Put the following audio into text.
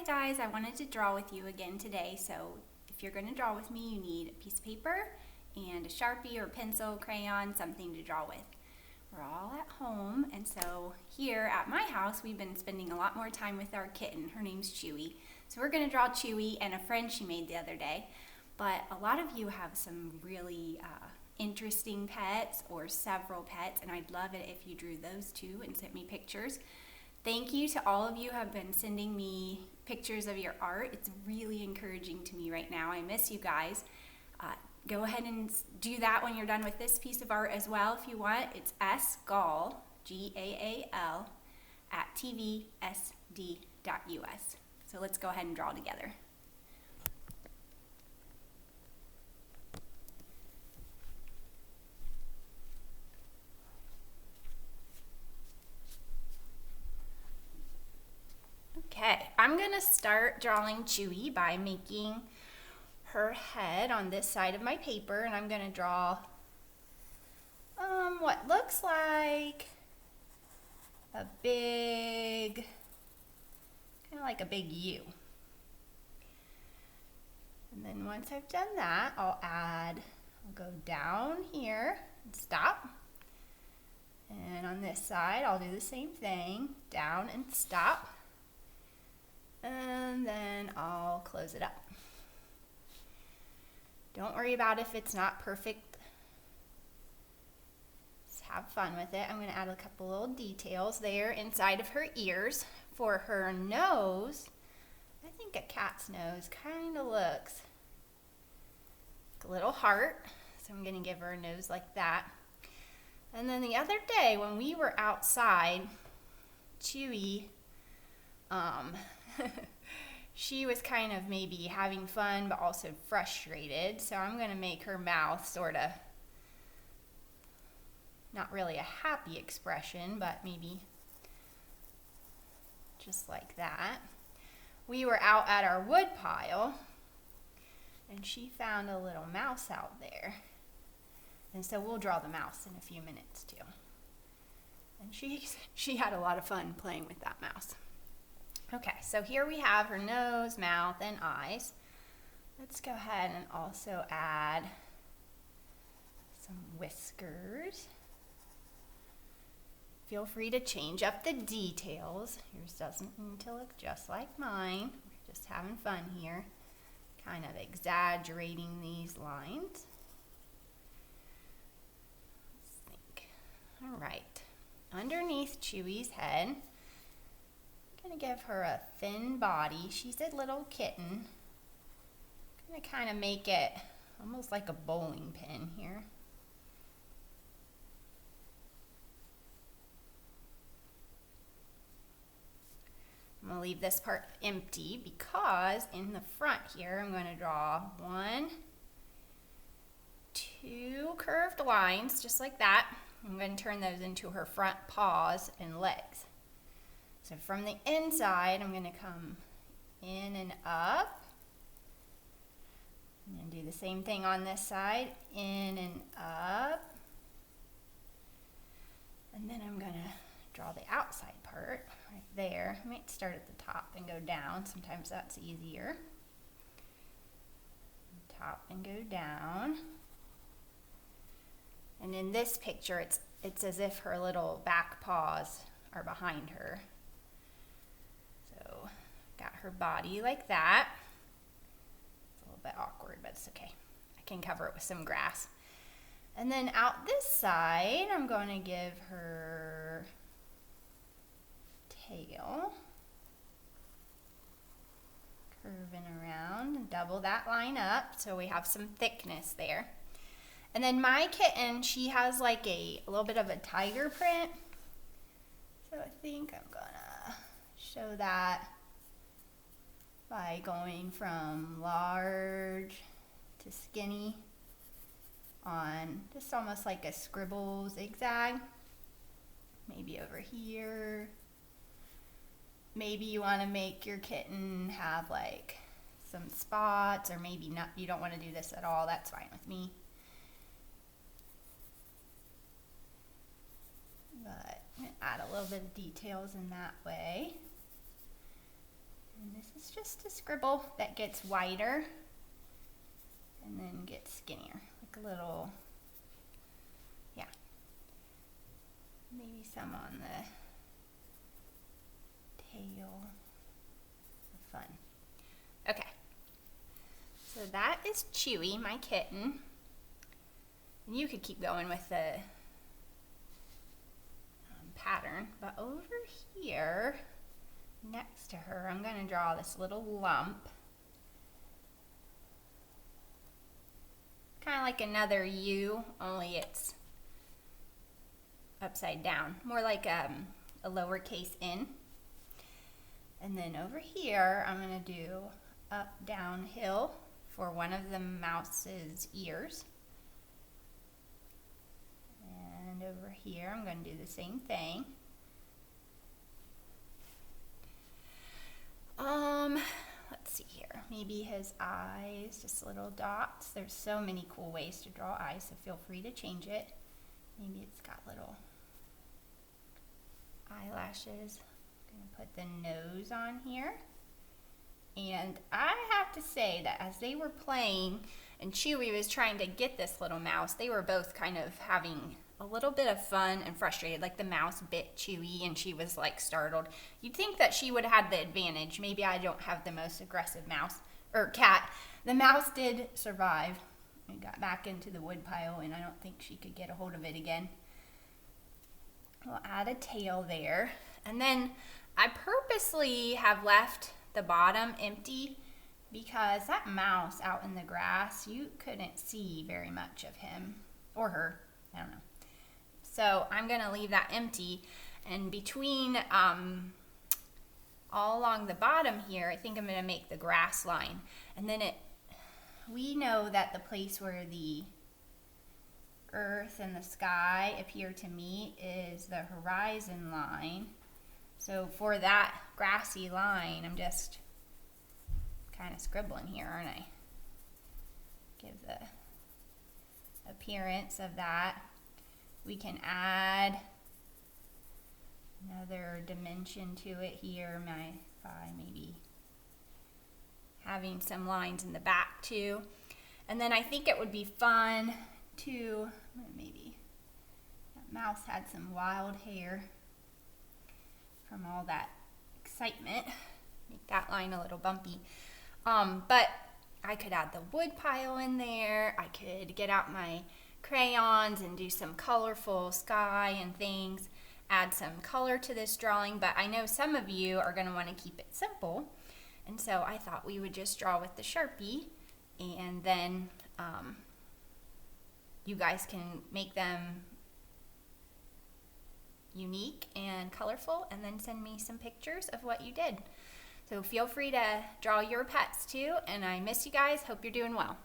Hi guys, I wanted to draw with you again today. So if you're going to draw with me, you need a piece of paper and a Sharpie or pencil, crayon, something to draw with. We're all at home, and so here at my house we've been spending a lot more time with our kitten. Her name's Chewy. So we're going to draw Chewy and a friend she made the other day. But a lot of you have some really interesting pets or several pets, and I'd love it if you drew those too and sent me pictures. Thank you to all of you who have been sending me pictures of your art. It's really encouraging to me right now. I miss you guys. Go ahead and do that when you're done with this piece of art as well if you want. It's sgaal, Gaal, at tvsd.us. So let's go ahead and draw together. Okay, I'm going to start drawing Chewy by making her head on this side of my paper, and I'm going to draw what looks like a big, kind of like a big U. And then once I've done that, I'll go down here and stop. And on this side, I'll do the same thing, down and stop. And then I'll close it up. Don't worry about if it's not perfect. Just have fun with it. I'm going to add a couple little details there inside of her ears. For her nose, I think a cat's nose kind of looks like a little heart. So I'm going to give her a nose like that. And then the other day when we were outside, Chewy, she was kind of maybe having fun but also frustrated, so I'm going to make her mouth sort of not really a happy expression, but maybe just like that. We were out at our wood pile and she found a little mouse out there, and so we'll draw the mouse in a few minutes too. And she had a lot of fun playing with that mouse. Okay, so here we have her nose, mouth, and eyes. Let's go ahead and also add some whiskers. Feel free to change up the details. Yours doesn't need to look just like mine. We're just having fun here, kind of exaggerating these lines. Let's think. All right, underneath Chewy's head, I'm going to give her a thin body. She's a little kitten. I'm going to kind of make it almost like a bowling pin here. I'm going to leave this part empty because in the front here I'm going to draw 1, 2 curved lines just like that. I'm going to turn those into her front paws and legs. So from the inside, I'm going to come in and up. And then do the same thing on this side, in and up. And then I'm going to draw the outside part right there. I might start at the top and go down. Sometimes that's easier. Top and go down. And in this picture, it's as if her little back paws are behind her. Got her body like that. It's a little bit awkward, but it's okay. I can cover it with some grass. And then out this side, I'm going to give her tail. Curving around and double that line up so we have some thickness there. And then my kitten, she has like a little bit of a tiger print. So I think I'm going to show that by going from large to skinny on just almost like a scribble zigzag. Maybe over here. Maybe you want to make your kitten have like some spots, or maybe not. You don't want to do this at all. That's fine with me. But I'm going to add a little bit of details in that way. And this is It's just a scribble that gets wider and then gets skinnier, like a little, yeah, maybe some on the tail. Fun. Okay, so that is Chewy, my kitten. And you could keep going with the pattern, but over here next to her, I'm going to draw this little lump. Kind of like another U, only it's upside down. More like a lowercase n. And then over here, I'm going to do up, down, hill for one of the mouse's ears. And over here, I'm going to do the same thing. Let's see here. Maybe his eyes, just little dots. There's so many cool ways to draw eyes, so feel free to change it. Maybe it's got little eyelashes. I'm going to put the nose on here. And I have to say that as they were playing and Chewy was trying to get this little mouse, they were both kind of having a little bit of fun and frustrated. Like the mouse bit Chewy and she was like startled. You'd think that she would have had the advantage. Maybe I don't have the most aggressive mouse or cat. The mouse did survive and got back into the wood pile, and I don't think she could get a hold of it again. We'll add a tail there. And then I purposely have left the bottom empty because that mouse out in the grass, you couldn't see very much of him or her. I don't know. So I'm going to leave that empty, and between all along the bottom here, I think I'm going to make the grass line. And then we know that the place where the earth and the sky appear to meet is the horizon line. So for that grassy line, I'm just kind of scribbling here, aren't I? Give the appearance of that. We can add another dimension to it here by maybe having some lines in the back too. And then I think it would be fun to, maybe that mouse had some wild hair from all that excitement. Make that line a little bumpy. But I could add the wood pile in there. I could get out my crayons and do some colorful sky and things, add some color to this drawing, but I know some of you are going to want to keep it simple, and so I thought we would just draw with the Sharpie, and then you guys can make them unique and colorful and then send me some pictures of what you did. So feel free to draw your pets too, and I miss you guys. Hope you're doing well.